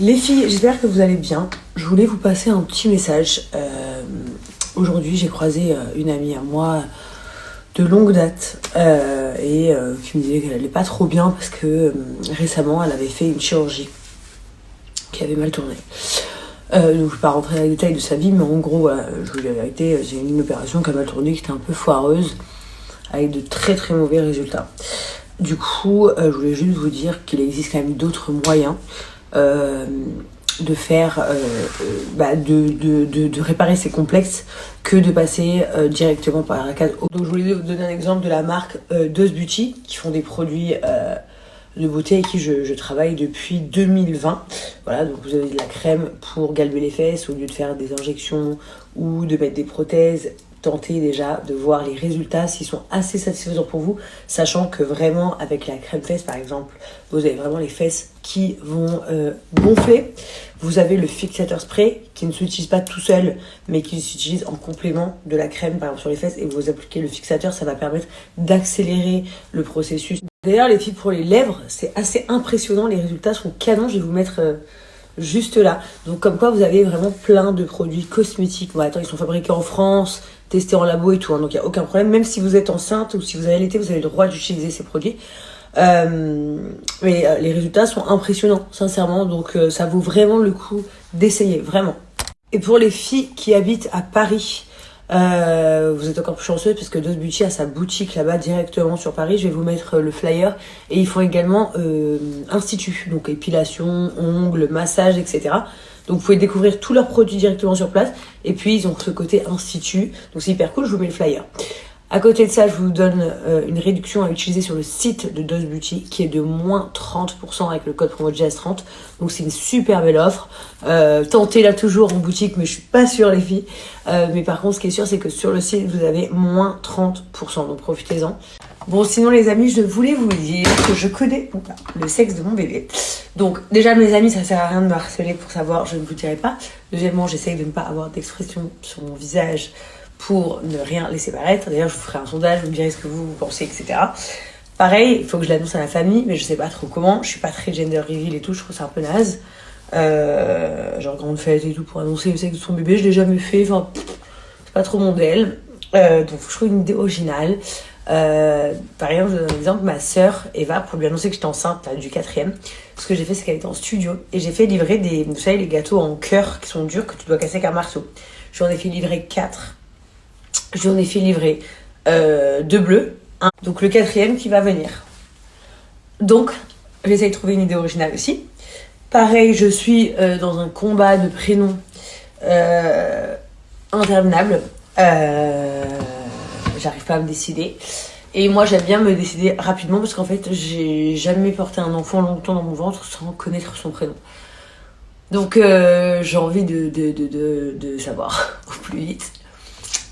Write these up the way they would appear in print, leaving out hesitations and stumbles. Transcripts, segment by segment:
Les filles, j'espère que vous allez bien. Je voulais vous passer un petit message. Aujourd'hui, j'ai croisé une amie à moi de longue date qui me disait qu'elle allait pas trop bien parce que récemment, elle avait fait une chirurgie qui avait mal tourné. Donc je ne vais pas rentrer dans les détails de sa vie, mais en gros, voilà, je vous dis la vérité, j'ai eu une opération qui a mal tourné, qui était un peu foireuse, avec de très très mauvais résultats. Du coup, je voulais juste vous dire qu'il existe quand même d'autres moyens de faire, de réparer ces complexes que de passer directement par la case. Donc je voulais vous donner un exemple de la marque Dose Beauty qui font des produits de beauté avec qui je travaille depuis 2020. Voilà, donc vous avez de la crème pour galber les fesses au lieu de faire des injections ou de mettre des prothèses. Tentez déjà de voir les résultats s'ils sont assez satisfaisants pour vous, sachant que vraiment avec la crème fesse par exemple, vous avez vraiment les fesses qui vont gonfler. Vous avez le fixateur spray qui ne s'utilise pas tout seul mais qui s'utilise en complément de la crème par exemple sur les fesses, et vous appliquez le fixateur, ça va permettre d'accélérer le processus. D'ailleurs les filles, pour les lèvres, c'est assez impressionnant, les résultats sont canons, je vais vous mettre juste là. Donc comme quoi vous avez vraiment plein de produits cosmétiques. Bon, attends, ils sont fabriqués en France, testés en labo et tout, hein, donc il n'y a aucun problème. Même si vous êtes enceinte ou si vous avez allaité, vous avez le droit d'utiliser ces produits. Mais les résultats sont impressionnants, sincèrement, donc ça vaut vraiment le coup d'essayer, vraiment. Et pour les filles qui habitent à Paris, vous êtes encore plus chanceux parce que Dose Beauty a sa boutique là-bas directement sur Paris. Je vais vous mettre le flyer. Et ils font également institut, donc épilation, ongles, massage, etc. Donc vous pouvez découvrir tous leurs produits directement sur place. Et puis ils ont ce côté institut, donc c'est hyper cool. Je vous mets le flyer. À côté de ça, je vous donne une réduction à utiliser sur le site de Dose Beauty qui est de moins 30% avec le code promo JS30. Donc c'est une super belle offre. Tentez-la toujours en boutique, mais je suis pas sûre les filles. Mais par contre, ce qui est sûr, c'est que sur le site, vous avez moins 30%. Donc profitez-en. Bon, sinon les amis, je voulais vous dire que je connais le sexe de mon bébé. Donc déjà mes amis, ça sert à rien de me harceler pour savoir, je ne vous dirai pas. Deuxièmement, j'essaye de ne pas avoir d'expression sur mon visage pour ne rien laisser paraître. D'ailleurs, je vous ferai un sondage, vous me direz ce que vous pensez, etc. Pareil, il faut que je l'annonce à la famille, mais je sais pas trop comment. Je suis pas très gender reveal et tout, je trouve ça un peu naze. Genre grande fête et tout pour annoncer le sexe de son bébé, je l'ai jamais fait, enfin, c'est pas trop mon dél. Donc je trouve une idée originale. Par exemple, je vous donne un exemple, ma sœur Eva, pour lui annoncer que j'étais enceinte du 4e, ce que j'ai fait, c'est qu'elle était en studio et j'ai fait livrer des, vous savez, les gâteaux en cœur qui sont durs, que tu dois casser avec un marteau. J'en ai fait livrer 4. J'en ai fait livrer 2 bleus, un. Donc le 4e qui va venir. Donc j'essaye de trouver une idée originale aussi. Pareil, je suis dans un combat de prénoms interminable. J'arrive pas à me décider. Et moi j'aime bien me décider rapidement parce qu'en fait j'ai jamais porté un enfant longtemps dans mon ventre sans connaître son prénom. Donc j'ai envie de savoir au plus vite.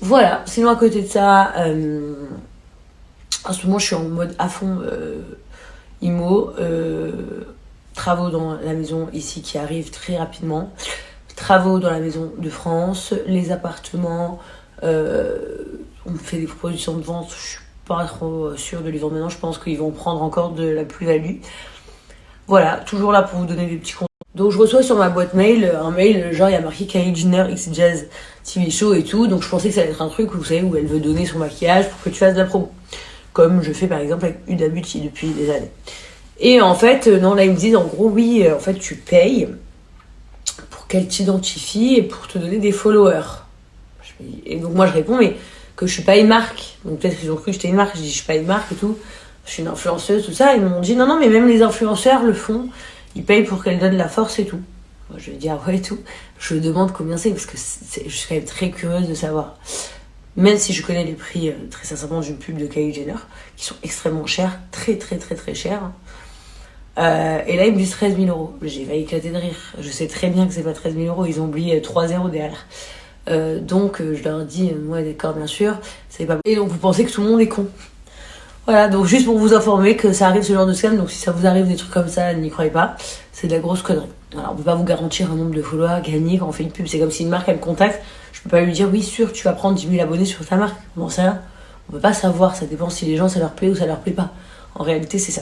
Voilà, sinon à côté de ça, en ce moment je suis en mode à fond IMO, travaux dans la maison ici qui arrivent très rapidement, travaux dans la maison de France, les appartements, on me fait des propositions de vente, je suis pas trop sûre de les vendre maintenant, je pense qu'ils vont prendre encore de la plus-value. Voilà, toujours là pour vous donner des petits conseils. Donc je reçois sur ma boîte mail un mail, genre il y a marqué Kylie Jenner X Jazz TV Show et tout, donc je pensais que ça allait être un truc, vous savez, où elle veut donner son maquillage pour que tu fasses de la promo. Comme je fais par exemple avec Huda Beauty depuis des années. Et en fait, non, là ils me disent en gros, oui, en fait tu payes pour qu'elle t'identifie et pour te donner des followers. Et donc moi je réponds, mais que je suis pas une marque. Donc peut-être qu'ils ont cru que j'étais une marque, je dis je suis pas une marque et tout, je suis une influenceuse, tout ça. Ils m'ont dit non, mais même les influenceurs le font. Ils payent pour qu'elle donne la force et tout. Moi, je vais dire ouais et tout. Je demande combien c'est parce que je suis quand même très curieuse de savoir. Même si je connais les prix, très sincèrement, d'une pub de Kylie Jenner, qui sont extrêmement chers, très chers. Et là, ils me disent 13 000 euros. J'ai failli éclater de rire. Je sais très bien que c'est pas 13 000 euros, ils ont oublié 3 zéros derrière. Donc, je leur dis, ouais, d'accord, bien sûr, c'est pas. Et donc, vous pensez que tout le monde est con. Voilà, donc juste pour vous informer que ça arrive ce genre de scam, donc si ça vous arrive des trucs comme ça, n'y croyez pas, c'est de la grosse connerie. Alors on peut pas vous garantir un nombre de followers gagnés quand on fait une pub, c'est comme si une marque elle me contacte, je peux pas lui dire oui sûr tu vas prendre 10 000 abonnés sur ta marque, bon ça là, on peut pas savoir, ça dépend si les gens ça leur plaît ou ça leur plaît pas, en réalité c'est ça.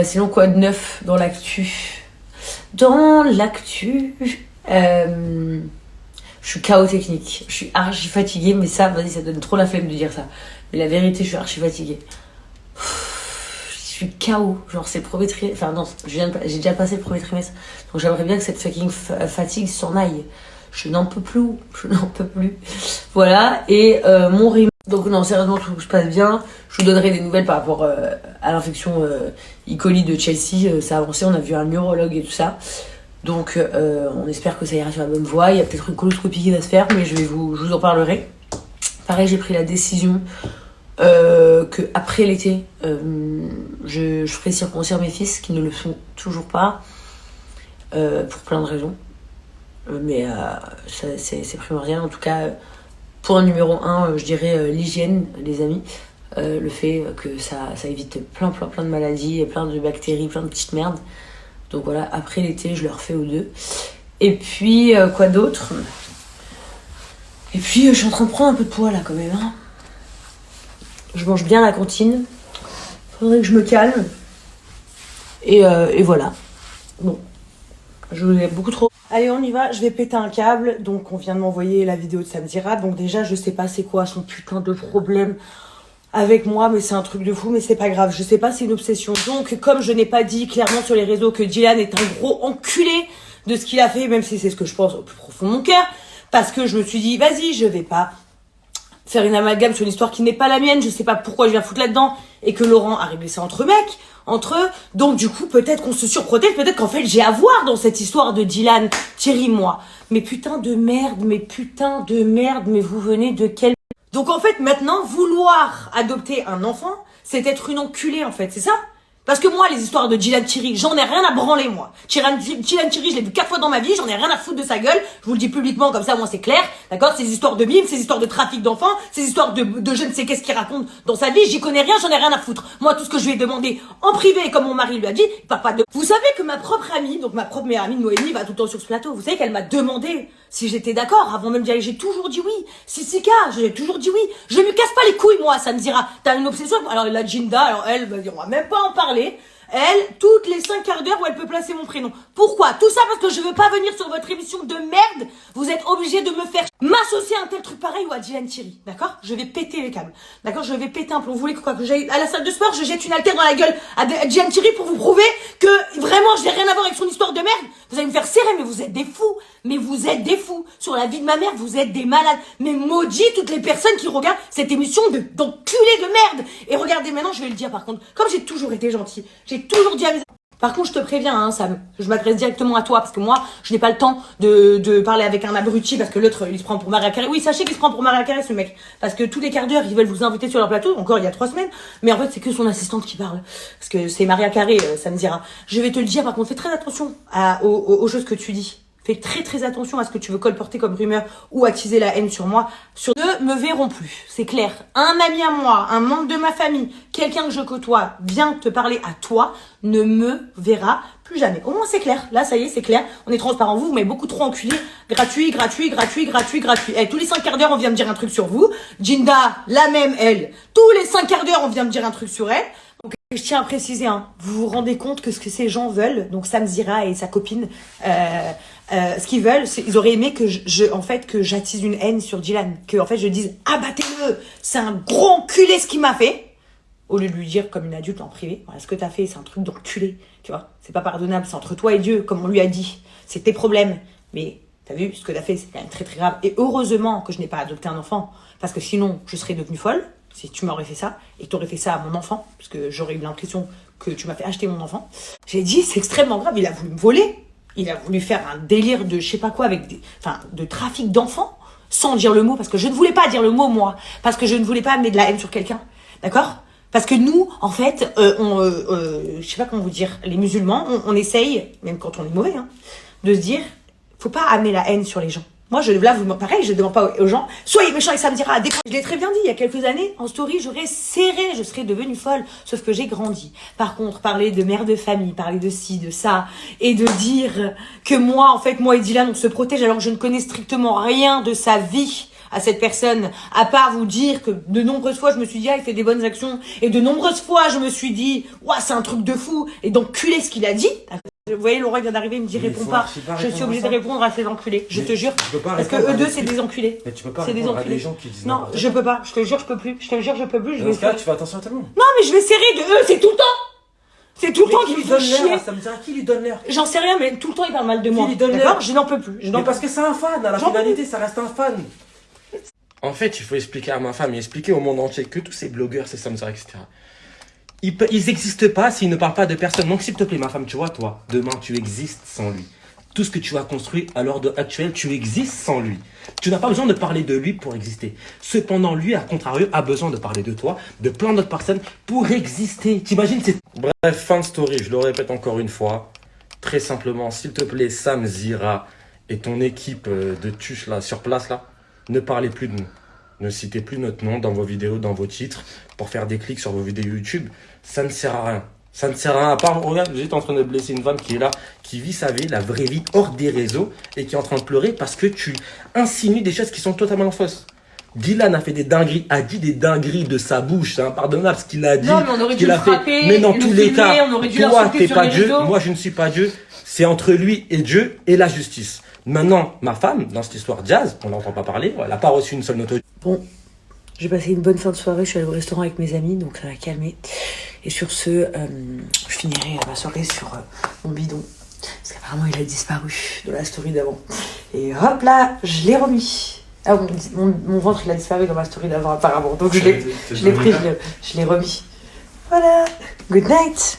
Sinon quoi de neuf dans l'actu? Dans l'actu, je suis KO technique. Je suis archi fatiguée, mais ça, vas-y, ça donne trop la flemme de dire ça. Mais la vérité, je suis archi fatiguée. Je suis KO. Genre, c'est le premier trimestre. Enfin, non, j'ai déjà passé le premier trimestre. Donc, j'aimerais bien que cette fucking fatigue s'en aille. Je n'en peux plus. Je n'en peux plus. Voilà. Et mon rime. Donc, non, sérieusement, tout se passe bien. Je vous donnerai des nouvelles par rapport à l'infection E. coli de Chelsea. Ça a avancé. On a vu un neurologue et tout ça. Donc, on espère que ça ira sur la bonne voie. Il y a peut-être une coloscopie qui va se faire, mais je vous en parlerai. Pareil, j'ai pris la décision que après l'été, je ferai circoncire mes fils qui ne le sont toujours pas, pour plein de raisons. Mais c'est primordial. En tout cas, point numéro 1, je dirais l'hygiène, les amis. Le fait que ça évite plein de maladies, plein de bactéries, plein de petites merdes. Donc voilà, après l'été, je le refais aux deux. Et puis, quoi d'autre? Et puis, je suis en train de prendre un peu de poids là quand même. Hein. Je mange bien à la cantine. Faudrait que je me calme. Et voilà. Bon, je vous ai beaucoup trop. Allez, on y va. Je vais péter un câble. Donc, on vient de m'envoyer la vidéo de Samzira. Donc déjà, je sais pas c'est quoi son putain de problème avec moi, mais c'est un truc de fou, mais c'est pas grave. Je sais pas, c'est une obsession. Donc, comme je n'ai pas dit clairement sur les réseaux que Dylan est un gros enculé de ce qu'il a fait, même si c'est ce que je pense au plus profond de mon cœur, parce que je me suis dit, vas-y, je vais pas faire une amalgame sur une histoire qui n'est pas la mienne, je sais pas pourquoi je viens foutre là-dedans, et que Laurent a réglé ça entre mecs, entre eux, donc du coup, peut-être qu'on se surprotège, peut-être qu'en fait, j'ai à voir dans cette histoire de Dylan, Thierry, moi. Mais putain de merde, mais vous venez de quel... Donc en fait, maintenant, vouloir adopter un enfant, c'est être une enculée, en fait, c'est ça? Parce que moi, les histoires de Dylan Thierry, j'en ai rien à branler, moi. Dylan Thierry, je l'ai vu 4 fois dans ma vie, j'en ai rien à foutre de sa gueule. Je vous le dis publiquement, comme ça, moi, c'est clair. D'accord? Ces histoires de mimes, ces histoires de trafic d'enfants, ces histoires de je ne sais qu'est-ce qu'il raconte dans sa vie, j'y connais rien, j'en ai rien à foutre. Moi, tout ce que je lui ai demandé en privé, comme mon mari lui a dit, il parle pas de... Vous savez que ma propre amie, donc ma propre meilleure amie, Noémie, va tout le temps sur ce plateau. Vous savez qu'elle m'a demandé si j'étais d'accord, avant même d'y aller, j'ai toujours dit oui. Sissika, j'ai toujours dit oui. Je me casse pas les couilles, moi, ça me dira. T'as une obsession. Alors, la Jinda, alors elle, on va même pas en parler. Elle, toutes les 5 quarts d'heure où elle peut placer mon prénom. Pourquoi? Tout ça parce que je veux pas venir sur votre émission de merde. Vous êtes obligés de me faire m'associer à un tel truc pareil ou à Dylan Thierry. D'accord? Je vais péter les câbles. D'accord? Je vais péter un plomb. Vous voulez quoi? Que j'aille à la salle de sport, je jette une haltère dans la gueule à Dylan Thierry pour vous prouver que vraiment je n'ai rien à voir avec son histoire de merde? Vous allez me faire serrer, mais vous êtes des fous. Mais vous êtes des fous. Sur la vie de ma mère, vous êtes des malades. Mais maudit toutes les personnes qui regardent cette émission d'enculés de merde. Et regardez maintenant, je vais le dire par contre. Comme j'ai toujours été gentille, j'ai toujours dit à mes... Par contre, je te préviens, hein, Sam, je m'adresse directement à toi parce que moi, je n'ai pas le temps de parler avec un abruti parce que l'autre, il se prend pour Maria Carré. Oui, sachez qu'il se prend pour Maria Carré, ce mec. Parce que tous les quarts d'heure, ils veulent vous inviter sur leur plateau, encore il y a 3 semaines. Mais en fait, c'est que son assistante qui parle. Parce que c'est Maria Carré, ça me dira. Je vais te le dire, par contre, fais très attention aux choses que tu dis. Fais très attention à ce que tu veux colporter comme rumeur ou attiser la haine sur moi. Ne me verront plus, c'est clair. Un ami à moi, un membre de ma famille, quelqu'un que je côtoie vient te parler à toi, ne me verra plus jamais. Au moins c'est clair, là ça y est c'est clair, on est transparent, vous m'avez beaucoup trop enculé, gratuit. Eh, tous les 5 quarts d'heure on vient me dire un truc sur vous, Jinda, la même elle, tous les 5 quarts d'heure on vient me dire un truc sur elle. Donc, je tiens à préciser, hein, vous vous rendez compte que ce que ces gens veulent, donc Samzira et sa copine, ce qu'ils veulent, ils auraient aimé que que j'attise une haine sur Dylan, que en fait je dise abattez-le, c'est un gros enculé ce qu'il m'a fait, au lieu de lui dire comme une adulte en privé, voilà ce que t'as fait, c'est un truc d'enculé, tu vois, c'est pas pardonnable, c'est entre toi et Dieu, comme on lui a dit, c'est tes problèmes, mais t'as vu ce que t'as fait, c'est quand même très grave, et heureusement que je n'ai pas adopté un enfant, parce que sinon je serais devenue folle. Si tu m'aurais fait ça, et que tu aurais fait ça à mon enfant, parce que j'aurais eu l'impression que tu m'as fait acheter mon enfant. J'ai dit, c'est extrêmement grave, il a voulu me voler, il a voulu faire un délire de je sais pas quoi, avec de trafic d'enfants, sans dire le mot, parce que je ne voulais pas dire le mot, moi, parce que je ne voulais pas amener de la haine sur quelqu'un, d'accord? Parce que nous, en fait, je sais pas comment vous dire, les musulmans, on essaye, même quand on est mauvais, hein, de se dire, faut pas amener la haine sur les gens. Moi, pareil, je ne demande pas aux gens, soyez méchants et ça me dira, je l'ai très bien dit, il y a quelques années, en story, j'aurais serré, je serais devenue folle. Sauf que j'ai grandi. Par contre, parler de mère de famille, parler de ci, de ça, et de dire que moi, en fait, moi et Dylan, on se protège alors que je ne connais strictement rien de sa vie à cette personne, à part vous dire que de nombreuses fois, je me suis dit, ah, il fait des bonnes actions, et de nombreuses fois, je me suis dit, ouah, c'est un truc de fou, et d'enculer ce qu'il a dit. Vous voyez, Laurent vient d'arriver, il me dit réponds pas. Je suis obligée de répondre à ces enculés, je te jure. Parce que eux deux, c'est des enculés. Mais tu peux pas répondre à des gens qui disent non, je peux pas, je te jure, je peux plus. Je te jure, je peux plus. Dans ce cas, tu fais attention à tout le monde. Non, mais je vais serrer de eux, c'est tout le temps. C'est tout le temps qu'ils me font chier. Ça me dit à qui lui donne l'air? J'en sais rien, mais tout le temps il parle mal de moi. Qui lui donne l'air? Je n'en peux plus. Mais parce que c'est un fan, à la finalité, ça reste un fan. En fait, il faut expliquer à ma femme et expliquer au monde entier que tous ces blogueurs, ces Samsara, etc. Ils n'existent pas s'ils ne parlent pas de personne. Donc, s'il te plaît, ma femme, tu vois, toi, demain, tu existes sans lui. Tout ce que tu as construit à l'heure actuelle, tu existes sans lui. Tu n'as pas besoin de parler de lui pour exister. Cependant, lui, à contrario, a besoin de parler de toi, de plein d'autres personnes pour exister. T'imagines, c'est... Bref, fin de story, je le répète encore une fois. Très simplement, s'il te plaît, Sam Zira et ton équipe de tuches là, sur place, là, ne parlez plus de nous. Ne citez plus notre nom dans vos vidéos, dans vos titres, pour faire des clics sur vos vidéos YouTube. Ça ne sert à rien. Ça ne sert à rien. À part, regarde, j'étais en train de blesser une femme qui est là, qui vit sa vie, la vraie vie, hors des réseaux, et qui est en train de pleurer parce que tu insinues des choses qui sont totalement fausses. Dylan a fait des dingueries, a dit des dingueries de sa bouche. C'est impardonnable ce qu'il a dit. Non, mais on aurait dû le frapper, mais dans tous les cas, toi, t'es pas Dieu, réseaux. moi, je ne suis pas Dieu. C'est entre lui et Dieu et la justice. Maintenant, ma femme, dans cette histoire Jazz, on n'entend pas parler, elle n'a pas reçu une seule note. Bon, j'ai passé une bonne fin de soirée, je suis allée au restaurant avec mes amis, donc ça va calmer. Et sur ce, je finirai ma soirée sur mon bidon. Parce qu'apparemment, il a disparu de la story d'avant. Et hop là, je l'ai remis. Ah, mon ventre, il a disparu dans ma story d'avant, apparemment. Donc je l'ai pris, je l'ai remis. Voilà, good night.